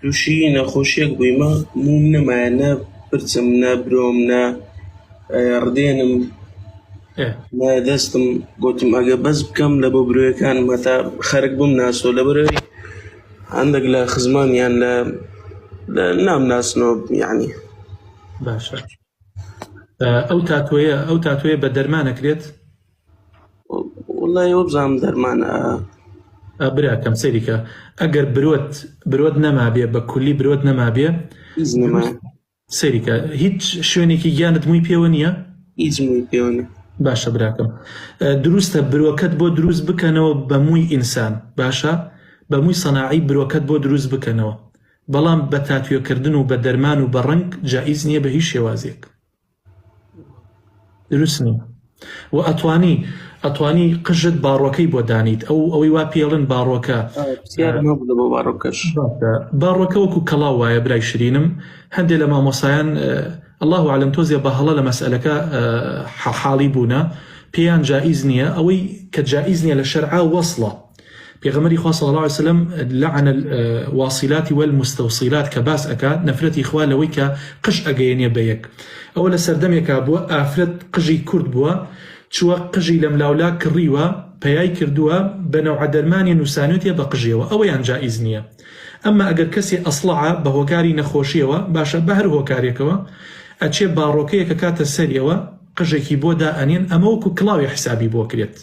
تووشی نەخۆشیەک بوویمە موم نەمایە، نە پرچم، نە برۆم، نە ڕدێنم، نە دەستم. گوتم ئەگە بەس بکەم لە بۆ برۆیەکانم هەتا خەرک بم ناسۆ لەبەرەوەی هەندێک لە خزمانیان لە نامناسنەوە یعنی. باشە ئەو تاتوێ بە دەرمانەکرێت؟ وەڵای ئەوە بزانم دەرمانە. براکەم سەیریکە ئەگەر برۆت نەمابێ بە کولی برۆت نەمابێ سەیریکە هیچ شوێنێکی گیانت مووی پێوە نییە؟ هیچ مووی پێوە نییە. باشە براکەم دروستە برۆکەت بۆ دروست بکەنەوە بە مووی ئینسان، باشە بە مووی سەناعی برۆکەت بۆ دروست بکەنەوە، بەڵام بە تاتوێکردن و بە دەرمان و بە ڕنگ جائیز نییە بە هیچ شێوازێک، دروست نییە. و ئەتوانی قژت باڕۆکەی بۆ دانیت ئەوەی وا پێڵن باڕۆکە باڕۆکە وەکو کەڵاو وایە برای شرینم. هەندێک لە مامۆسایان الله عالم تۆزیە بە هەڵە لە مەسئلەکە حاڵی بوونە پێیان جائیز نییە، ئەوەی کە جائیز نییە لە شەرعا وەصلە. پێغەمبەری خوا صلی الله عليه وسلم لعن الواصلات والمستوصلات کە باس ئەکات نەفرەتی خوا لەوەی کە قژ ئەگەیەنێ بە یەک. ئەوە لە سەردەمێکا بووە ئافرەت قژی کورد بووە، چووە قژی لەم لاولا کڕیوە پەیای کردووە بە نەوعە دەرمانی نووسانوتیە بە قژیەوە، ئەوەیان جائیز نییە. ئەمما ئەگەر کەسێ ئەسڵعە بە هۆکاری نەخۆشیەوە باشە بە هەر هۆکارێکەوە ئەچێ باڕۆکەیەکە کاتە سەریەوە قژێکی بۆ دائەنێن، ئەمە وەکو کڵاوی حسابی بۆ کرێت.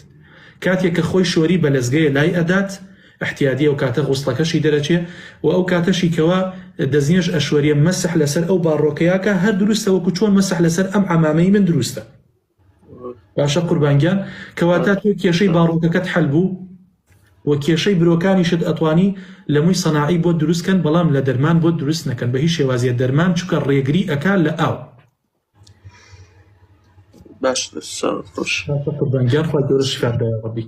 کاتێک کە خۆی شۆری بە لەزگەیە لای ئەدات احتیادیە و کاتە غوستەکەشی دەرەچێ و ئەو کاتەشی کەوە دەزنیێش ئەشوەریە مەسح لەسەر ئەو باڕۆکەیەکە هەر دروستە وەکو چۆن مەسح لەسەر ئەم عەمامەی من دروستە. باشە قوربانگیان کەواتە تۆ کێشەی باڕۆکەکەت حەل بوو و کێشەی برۆکانیشت ئەتوانی لە مووی سەناعی بۆ دروستکەن، بەڵام لە دەرمان بۆ دروست نەکەن بە هیچ شێوازیە. دەرمان چووکە ڕێگری ئەکا لە ئاو. باش قوربانگیان خوا گەورە شیفات بدە یا ڕەبی.